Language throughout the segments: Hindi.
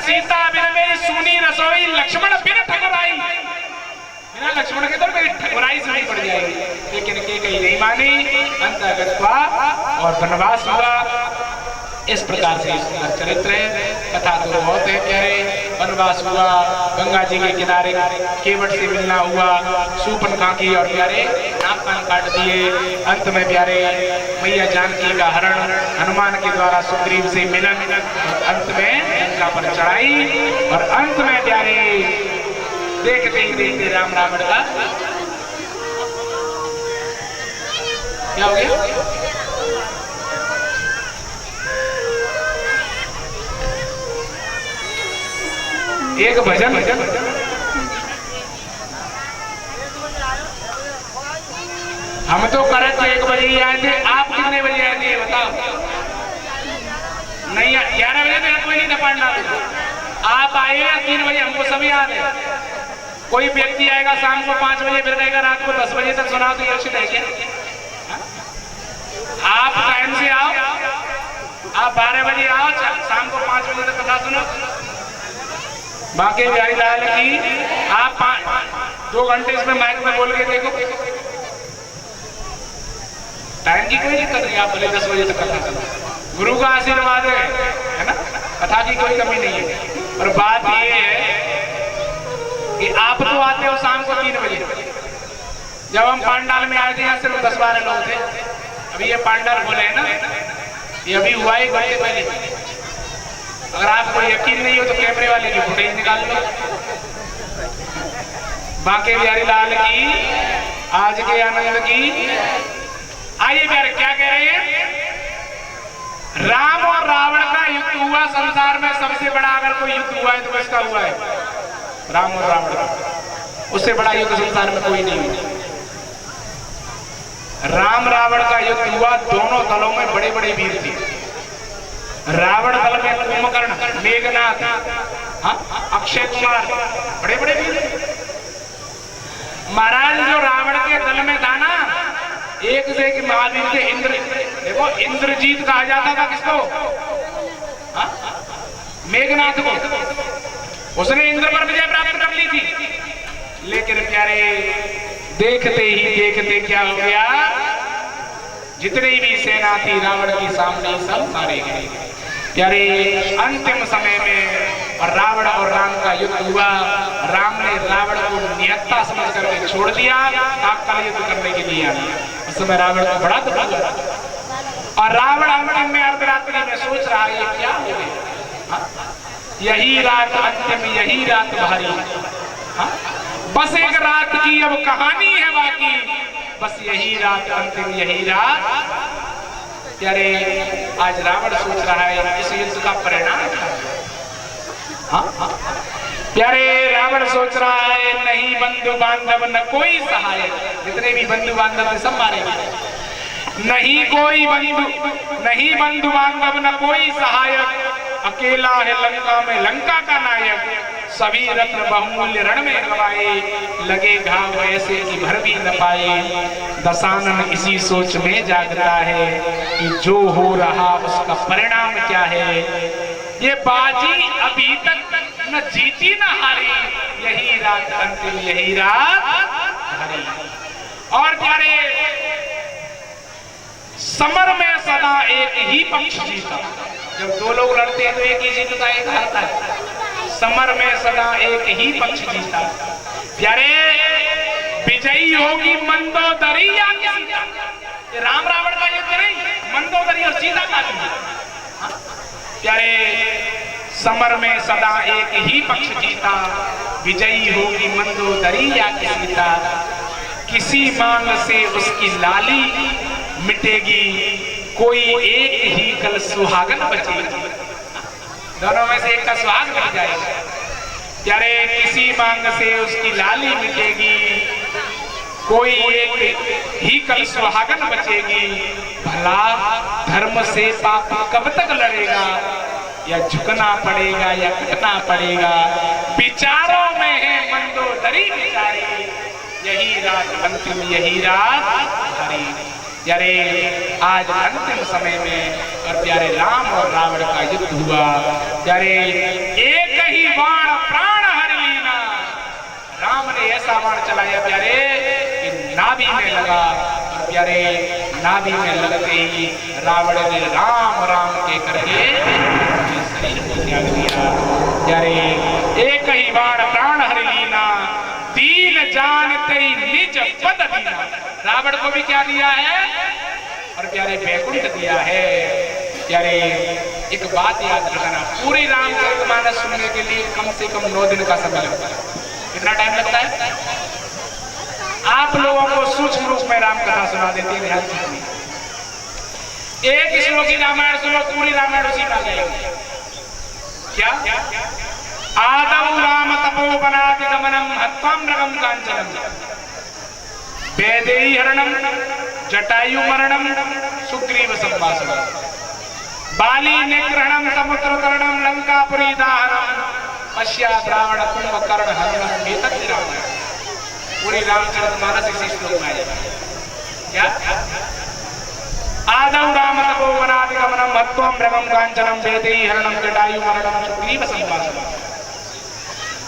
सीता बिन मेरी सुनी रसोई, लक्ष्मण बिन ठकुराई। बिना लक्ष्मण के तो मेरी ठकुराई सुनी पड़ जाएगी, लेकिन के कहीं नहीं मानी। अंतर्गत हुआ और वनवास हुआ। इस प्रकार से चरित्र है। कथा तो बहुत है प्यारे। वनवास हुआ, गंगा जी के किनारे केवट से मिलना हुआ, शूर्पणखा की और प्यारे नाक कान काट दिए। अंत में प्यारे मैया जानकी का हरण, हनुमान के द्वारा सुग्रीव से मिलन, अंत में लंका पर चढ़ाई और अंत में प्यारे देखते ही देखते राम रावण का क्या हो गया। एक भजन हम तो करे थे 1 बजे ही आए थे। आप कितने बजे आए थे बताओ। नहीं 11 बजे तो कोई नहीं था पढ़ना। आप आए 3 बजे, हमको सभी याद है। कोई व्यक्ति आएगा शाम को 5 बजे, फिर रहेगा रात को 10 बजे तक सुनाओ तो ये उचित है क्या? आप टाइम से आओ, आप 12 बजे आओ, शाम को 5 बजे तक कथा सुनो। बाकी बिहारी लाल की आप 2 घंटे इसमें माइक में बोल के देखो, टाइम की कोई दिक्कत नहीं। आप भले 10 बजे तक कथा करो, गुरु का आशीर्वाद है ना, कथा की कोई कमी नहीं है। और बात ये है कि आप तो आते हो शाम को 3 बजे। जब हम पांडाल में आए थे यहाँ सिर्फ 10-12 लोग थे। अभी ये पांडाल बोले है ना, ये अभी हुआ ही घंटे पहले। अगर आपको यकीन नहीं हो तो कैमरे वाले की फुटेज निकाल लो। बांके बिहारी लाल की, आज के आनंद की। आइए प्यारे क्या कह रहे हैं। राम और रावण का युद्ध हुआ। संसार में सबसे बड़ा अगर कोई युद्ध हुआ है तो किसका हुआ है? राम और रावण का। उससे बड़ा युद्ध संसार में कोई नहीं हुआ। राम रावण का युद्ध हुआ। दोनों दलों में बड़े बड़े वीर थे। रावण दल में कुंभकर्ण, मेघनाथ, अक्षय कुमार, बड़े बड़े वीर। महाराज जो रावण के दल में था ना, एक से एक महावीर थे। इंद्र, देखो इंद्रजीत कहा जाता था किसको? मेघनाथ को। उसने इंद्र पर विजय प्राप्त कर ली थी। लेकिन प्यारे देखते ही देखते क्या हो गया, जितनी भी सेना थी रावण के सामने सब मारे गए। प्यारे अंतिम समय में और रावण और राम का युद्ध हुआ। राम ने रावण को निहत्था समझ करके छोड़ दिया, तात्काल युद्ध करने के लिए आया। उस समय रावण को बड़ा दुख हुआ और रावण अंतिम में अर्धरात्रि में सोच रहा है ये क्या हो गया। यही रात अंतिम, यही रात भारी। बस एक रात की अब कहानी है बाकी, बस यही रात अंतिम, यही रात। प्यारे आज रावण सोच रहा है इस युद्ध का परिणाम क्या है। प्यारे रावण सोच रहा है नहीं बंधु बांधव न कोई सहायक। जितने भी बंधु बांधव थे सब मारे गए। नहीं कोई बंधु बांधव न कोई सहायक। अकेला है लंका में लंका का नायक। सभी रत्न बहुमूल्य रण में गवाए, लगे घाव ऐसे कि भर भी न पाए। दशानन इसी सोच में जागता है कि जो हो रहा उसका परिणाम क्या है। ये बाजी अभी तक न जीती न हारी, यही रात अंतिम, यही रात हारी। और प्यारे समर में सदा एक ही पक्ष जीता। जब 2 लोग लड़ते हैं तो एक ही जीतता, एक हारता है। समर में सदा एक ही पक्ष जीता। प्यारे विजयी होगी मंदोदरी या सीता। ये राम रावण का युद्ध नहीं, मंदोदरी और सीता का युद्ध। प्यारे समर में सदा एक ही पक्ष जीता। विजयी होगी मंदोदरी या सीता। किसी मांग से उसकी लाली मिटेगी, कोई एक ही कल सुहागन बचेगी। दोनों में से एक का सुहाग मिल जाएगा। प्यारे किसी मांग से उसकी लाली मिटेगी, कोई एक ही कल सुहागन बचेगी। भला धर्म से पाप कब तक लड़ेगा, या झुकना पड़ेगा या कटना पड़ेगा। विचारों में है मंदोदरी बिचारी, यही रात अंतिम, यही रात हरी। प्यारे आज अंतिम समय में और प्यारे राम और रावण का युद्ध हुआ। प्यारे एक ही बाण प्राण हर लीना। राम ने ऐसा बाण चलाया प्यारे कि नाभि में लगा, और प्यारे नाभि में लगते ही रावण ने राम राम के करके शरीर को त्याग दिया। प्यारे एक ही बाण प्राण हर लीना, दीन जानते ही निज पद दीना। रावण को भी क्या दिया है, और प्यारे वैकुंठ दिया है। प्यारे एक बात याद रखना, पूरी रामचरितमानस सुनने के लिए कम से कम 9 दिन का समय लगता है। कितना टाइम लगता है? आप लोगों को सूक्ष्म रूप में राम कथा सुना देती है, ध्यान से सुनिए। एक श्लोकी रामायण सुनो, पूरी रामायण उसी में आ जाएगी। क्या? आदौ राम तपोवनादि गमनम हत्वा मृगम कांचनम, वैदेही हरणम, जटायु मरणम, सुग्रीव संवासनम, बाली निग्रहणम, समुद्र तरणम, लंकापुरी दाहनम, पश्चात रावण कुंभकर्ण हरणम। एतत् रामायण। पूरी रामचरितमानस इसी श्लोक में आएगा। क्या? आदौ राम तपोवनादि गमनम हत्वा मृगम कांचनम, वैदेही हरणम, जटायु मरणम, सुग्रीव संवासनम,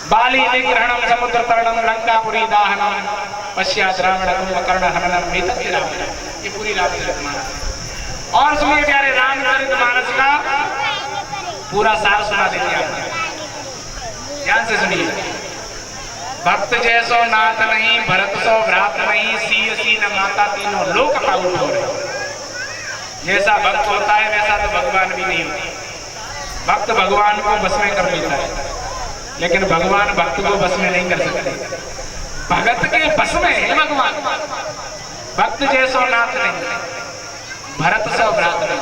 बाली निग्रहणम, समुद्र तरणम, लंकापुरी दाहनम, पश्चात रावण कुंभकर्ण हरणम। एतत् रामायण। ये पूरी रामचरितमानस। और सुनिए प्यारे, रामचरितमानस का पूरा सार सुना देते हैं, ध्यान से सुनिए। भक्त जैसो नाथ नहीं, भरत सो भ्रात नहीं, सीय सीन माता तीनों लोक पाउल हो रहे। जैसा भक्त होता है वैसा तो भगवान भी नहीं होता। भक्त भगवान को बस में कर लेता है, लेकिन भगवान भक्त को बस में नहीं कर सकते। भगत के बस में है भगवान। भक्त जैसो नाथ नहीं, भरत सो भ्रात नहीं।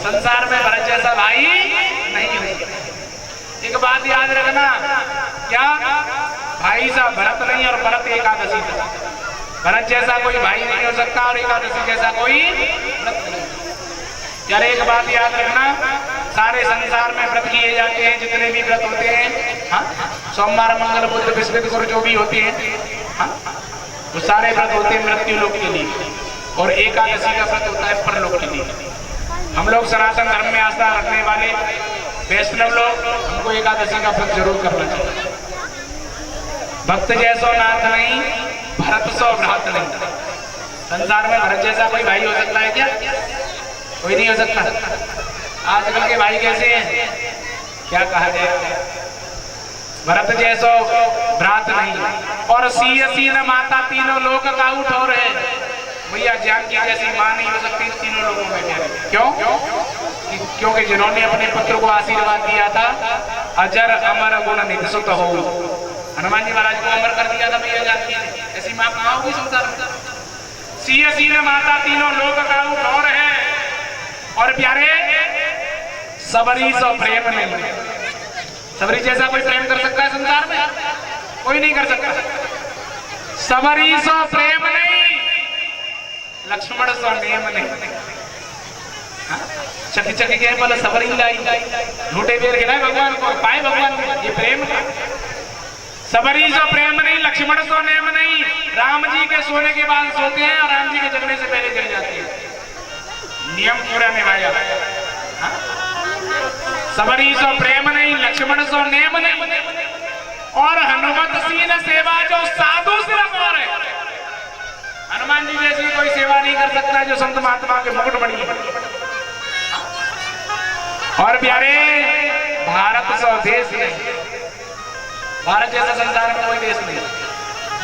संसार में भरत जैसा भाई नहीं है। एक बात याद रखना, क्या? भाई सा भरत नहीं और भरत एकादशी था। भरत जैसा कोई भाई नहीं हो सकता और एकादशी जैसा कोई व्रत नहीं। यार एक बात याद रखना, सारे संसार में व्रत किए जाते हैं, जितने भी व्रत होते हैं, हाँ, सोमवार मंगल बुध बृहस्पति गुरु जो भी होते हैं, हाँ, वो सारे व्रत होते हैं मृत्यु लोक के लिए, और एकादशी का व्रत होता है परलोक के लिए। हम लोग सनातन धर्म में आस्था रखने वाले वैष्णव लोग, हमको एकादशी का व्रत जरूर करना चाहिए। भक्त जैसो नाथ नहीं, भरत सो भ्रात नहीं। संसार में भरत जैसा कोई भाई हो सकता है क्या? कोई नहीं हो सकता। आजकल के भाई कैसे हैं? क्या कहा जाए? भरत जैसो भ्रात नहीं, और सीय सीन माता तीनों लोक का उठो रहे। भैया जानकी जैसी मां नहीं हो सकती तीनों लोगों में। क्यों? क्योंकि जिन्होंने अपने पुत्र को आशीर्वाद दिया था, अजर अमर गुण निधि सुत हो। हनुमान जी महाराज को अमर कर दिया था भैया जानकी ने। ऐसी मां कहाँ होगी संसार में? सीय सीन माता तीनों लोक का उठो रहे। और प्यारे, सबरी सो प्रेम नहीं। सबरी जैसा कोई प्रेम कर सकता है संसार में? कोई नहीं कर सकता। सबरी सो प्रेम नहीं, लक्ष्मण सो नेम नहीं। चकी चकी के बोले सबरी लाई, झूठे बेर खिलाए भगवान को, पाए भगवान को, ये प्रेम है। सबरी सो प्रेम नहीं, लक्ष्मण सो नेम नहीं। राम जी के सोने के बाद सोते हैं और राम जी के जगने से पहले जग जाते हैं। नियम पूरा निभाया। सबरी सो प्रेम नहीं, लक्ष्मण सो नेम नहीं, और हनुमत सीन सेवा जो साधु सिर और है। हनुमान जी जैसी कोई सेवा नहीं कर सकता जो संत महात्मा के मुकुट बनी है। और प्यारे, भारत सो देश नहीं। भारत जैसा संसार में कोई देश नहीं।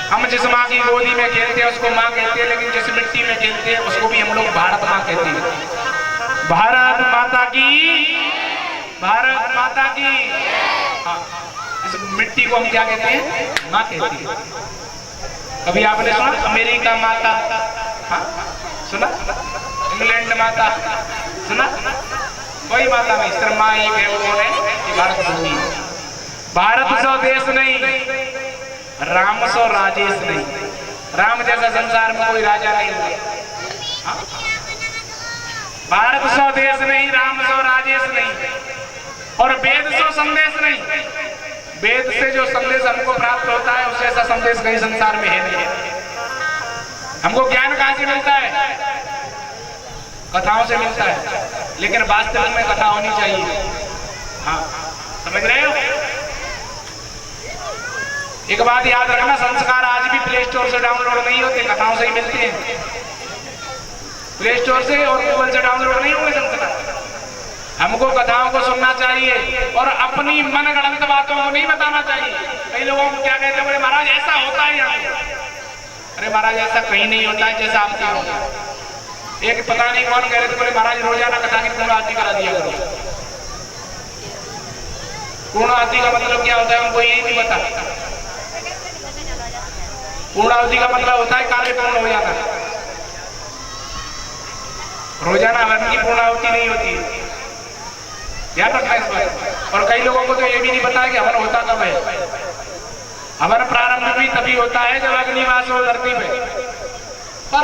हम जिस माँ की गोदी में खेलते हैं उसको माँ कहते हैं, लेकिन जिस मिट्टी में खेलते हैं उसको भी हम लोग भारत माँ कहते हैं। भारत माता की, भारत माता की। हाँ, इस मिट्टी को हम क्या कहते हैं? माँ कहते हैं। कभी आपने सुना अमेरिका माता? हाँ, सुना? इंग्लैंड माता सुना? कोई माता नहीं, सिर्फ माँ एक है, वो है भारत भूमि। भारत सो देश नहीं, राम सो राजेश नहीं। राम जैसा संसार में कोई राजा नहीं हुआ। भारत सो देश नहीं, राम सो राजेश नहीं, और वेद सो संदेश नहीं। वेद से जो संदेश हमको प्राप्त होता है उस जैसा संदेश कहीं संसार में है नहीं। हमको ज्ञान कहां से मिलता है? कथाओं से मिलता है, लेकिन वास्तविक में कथा होनी चाहिए। हाँ, समझ रहे हो? एक बात याद रखना, संस्कार आज भी प्ले स्टोर से डाउनलोड नहीं होते, कथाओं से ही मिलते हैं। प्ले स्टोर से और गूगल से डाउनलोड नहीं होंगे संस्कार। हमको कथाओं को सुनना चाहिए और अपनी मनगढ़ंत बातों को नहीं बताना चाहिए। कई लोगों को क्या कहते हैं, बोले महाराज ऐसा होता है यहाँ। अरे महाराज ऐसा कहीं नहीं होता है जैसा आपके होगा। एक पता नहीं कौन कह रहे थे, बोले महाराज रोजाना कथा की पूर्ण आरती करा दिया करो। पूर्ण आरती का मतलब क्या होता है हमको यही नहीं पता। पूर्ण आरती का मतलब होता है कार्य पूर्ण हो जाना। रोजाना हवन की पूर्ण आहुति नहीं होती है, ध्यान रखना इस बात। और कई लोगों को तो ये भी नहीं पता है कि हवन होता कब है। हवन प्रारंभ भी तभी होता है जब अग्निवास हो धरती पे। पर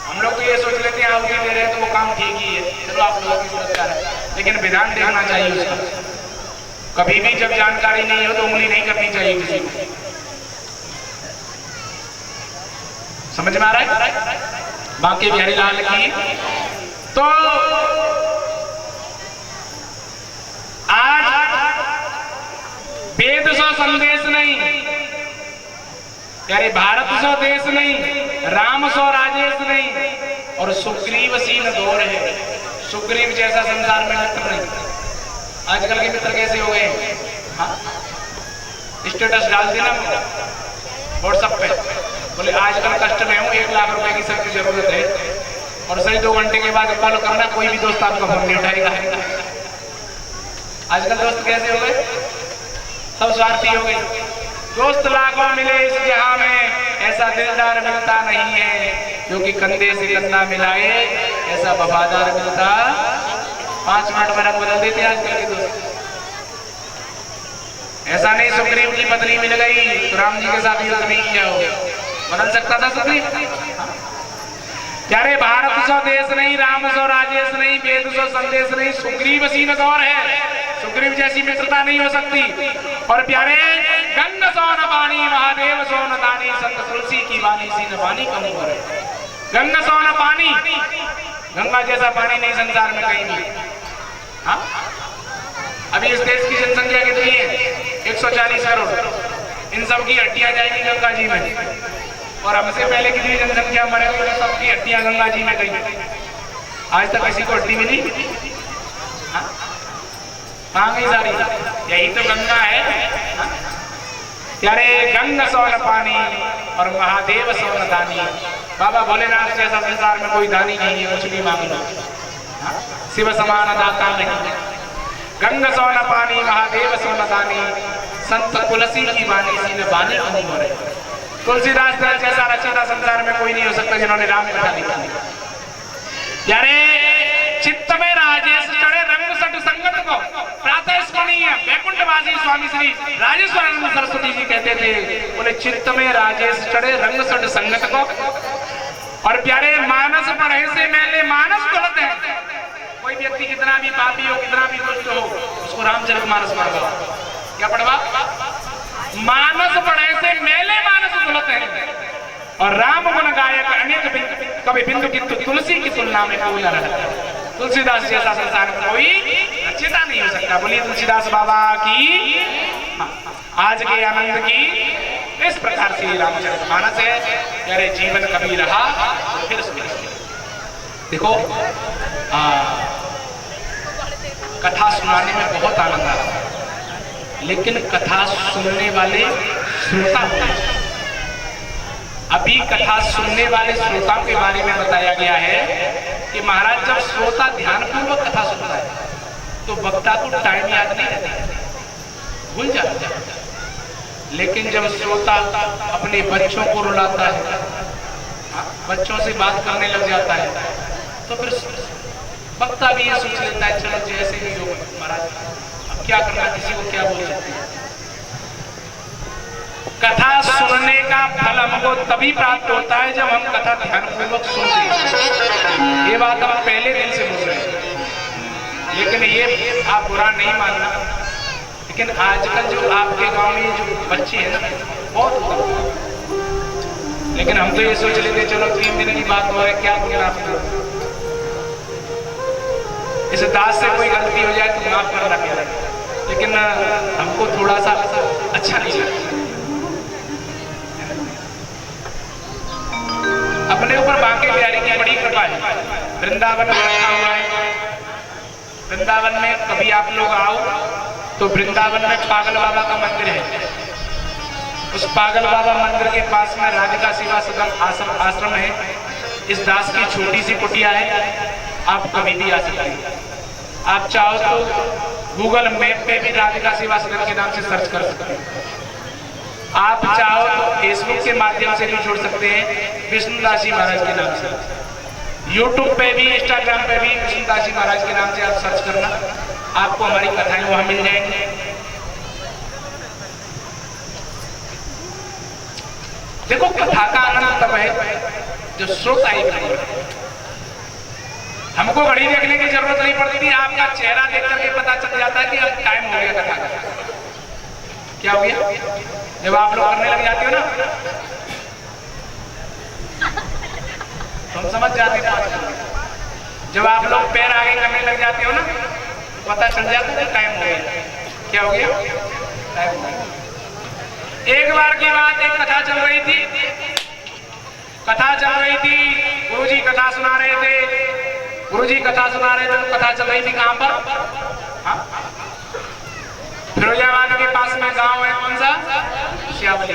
हम लोग तो ये सोच लेते हैं आहुति दे रहे हैं तो वो काम ठीक ही है, चलो आप लोगों की समस्या है, लेकिन विधान देखना चाहिए उसका। कभी भी जब जानकारी नहीं हो तो उंगली नहीं करनी चाहिए किसी को। समझ में आ रहा है? बांके बिहारी लाल की। तो आज वेद सो संदेश नहीं, यानी भारत सो देश नहीं, राम सो राजेश नहीं, और सुग्रीव सीन दौर है। सुग्रीव जैसा संसार में मित्र नहीं। आजकल के मित्र कैसे हो गए, हाँ? स्टेटस डाल देना व्हाट्सएप पे, बोले आजकल कष्ट में हूँ, 1 लाख रुपए की सबकी जरूरत है, और सही 2 घंटे के बाद कॉल करना, कोई भी दोस्त आपका फोन नहीं उठाएगा। आजकल दोस्त कैसे हो गए, सब स्वार्थी हो गए। दोस्त लाखों मिले इस जहां में, ऐसा दिलदार मिलता नहीं है, जो कि कंधे से कंधा मिलाए ऐसा वफादार मिलता। 5 मिनट में रंग बदल देते आजकल के दोस्त। ऐसा नहीं सुग्रीव की पत्नी मिल गई तो राम जी के साथ युद्ध नहीं किया हो, बदल सकता था सुग्रीव। यारे भारत सो देश नहीं, राम सो राजेश नहीं, वेद सो संदेश नहीं, सुग्रीव सीन दौर है। सुग्रीव जैसी मित्रता नहीं हो सकती। और प्यारे गंग सोन पानी महादेव सोन दानी, संत तुलसी की वाणी सीन वाणी कम करे। गंग सोन पानी, गंगा जैसा पानी नहीं संसार में कहीं भी। हाँ, अभी इस देश की जनसंख्या कितनी है, 140 करोड़। इन सब की हड्डियां जाएगी गंगा जी में, और हमसे पहले कितनी जनसंख्या मरे गई, सबकी हड्डियां गंगा जी में गई। आज तक किसी को हड्डी मिली, कहाँ गई सारी? यही तो गंगा है। यारे गंग सोन पानी और महादेव सोन दानी। बाबा भोलेनाथ जैसा संसार में कोई दानी नहीं है, कुछ भी मांगना, शिव समान दाता नहीं। गंग सोन पानी महादेव सोन दानी, संत तुलसी की वाणी सीन वाणी कम करे। तुलसीदास जैसा रचयिता संसार में कोई नहीं हो सकता जिन्होंने राम कथा लिखी। यारे चित्त में राजेश चढ़े रंग सट संगत को, प्रातः स्मरणीय वैकुंठवासी स्वामी श्री राजेश्वरानंद सरस्वती जी कहते थे, बोले चित्त में राजेश चढ़े रंग सट संगत को। और प्यारे मानस पढ़े से मेले मानस गलत है। कोई व्यक्ति कितना भी पापी हो, कितना भी दुष्ट हो, उसको रामचरितमानस पढ़वा। क्या पढ़वा? मानस पढ़े से मेले मानस गलत है, और राम गुण गायक अनेक कभी बिंदु किंतु तुलसी की तुलना में कोई न रहता। तुलसीदास जैसा संसार में कोई रचयिता नहीं हो सकता। बोलिए तुलसीदास बाबा की। आज के आनंद की इस प्रकार से रामचरितमानस है। यारे जीवन कभी रहा तो फिर सुनिए। देखो कथा सुनाने में बहुत आनंद आता है, लेकिन कथा सुनने वाले श्रोता होते हैं। अभी कथा सुनने वाले श्रोताओं के बारे में बताया गया है कि महाराज जब श्रोता ध्यानपूर्वक कथा सुनता है तो वक्ता को टाइम याद नहीं रहता, भूल जाता है। लेकिन जब श्रोता अपने बच्चों को रुलाता है, बच्चों से बात करने लग जाता है, तो फिर वक्ता भी ये सोच लेता है चलो जैसे भी हो महाराज, अब क्या करना, किसी को क्या बोल सकते हैं। कथा सुनने का फल हमको तभी प्राप्त होता है जब हम कथा ध्यानपूर्वक सुनते हैं। ये बात हम पहले दिन से बोल रहे हैं, लेकिन ये आप बुरा नहीं मानना, लेकिन आजकल जो आपके गांव में जो बच्चे हैं ना बहुत उत्तम, लेकिन हम तो ये सोच लेते चलो 3 दिन की बात हो है, क्या बोलना आपको, इस दास से कोई गलती हो जाए तो माफ करना क्या, लेकिन हमको थोड़ा सा अच्छा नहीं लगता। अपने ऊपर बांके बिहारी की बड़ी कृपा है, वृंदावन में रखा हुआ है। वृंदावन में कभी आप लोग आओ तो वृंदावन में पागल बाबा का मंदिर है। उस पागल बाबा मंदिर के पास में राधिका सेवा सदन आश्रम है। इस दास की छोटी सी कुटिया है, आप कभी भी आ सकते हैं। आप चाहो तो गूगल मैप पे भी राधिका सेवा सदन के नाम से सर्च कर सकते हैं। आप चाहो तो फेसबुक के माध्यम से भी जुड़ सकते हैं विष्णुदास जी महाराज के नाम से। यूट्यूब पे भी, इंस्टाग्राम पे भी विष्णुदास जी महाराज के नाम से आप सर्च करना, आपको हमारी कथाएं वहां मिल जाएंगी। देखो, कथा का आनंद तब है जो श्रोता एक। हमको घड़ी देखने की जरूरत नहीं पड़ती, आपका चेहरा देख करके पता चल जाता है कि अब टाइम हो गया कथा का। क्या हो गया? जब आप लोग करने लग जाते हो ना तो हम समझ जाते हैं। जब आप लोग पैर आगे करने लग जाते हो ना तो पता चल जाता है टाइम हो गया। क्या हो गया? टाइम हो गया। एक बार की बात, एक कथा चल रही थी। गुरुजी कथा सुना रहे थे। तो कथा चल रही थी कहां पर? फिरोजाबाद के पास में गांव है, कौन सा? श्यावली।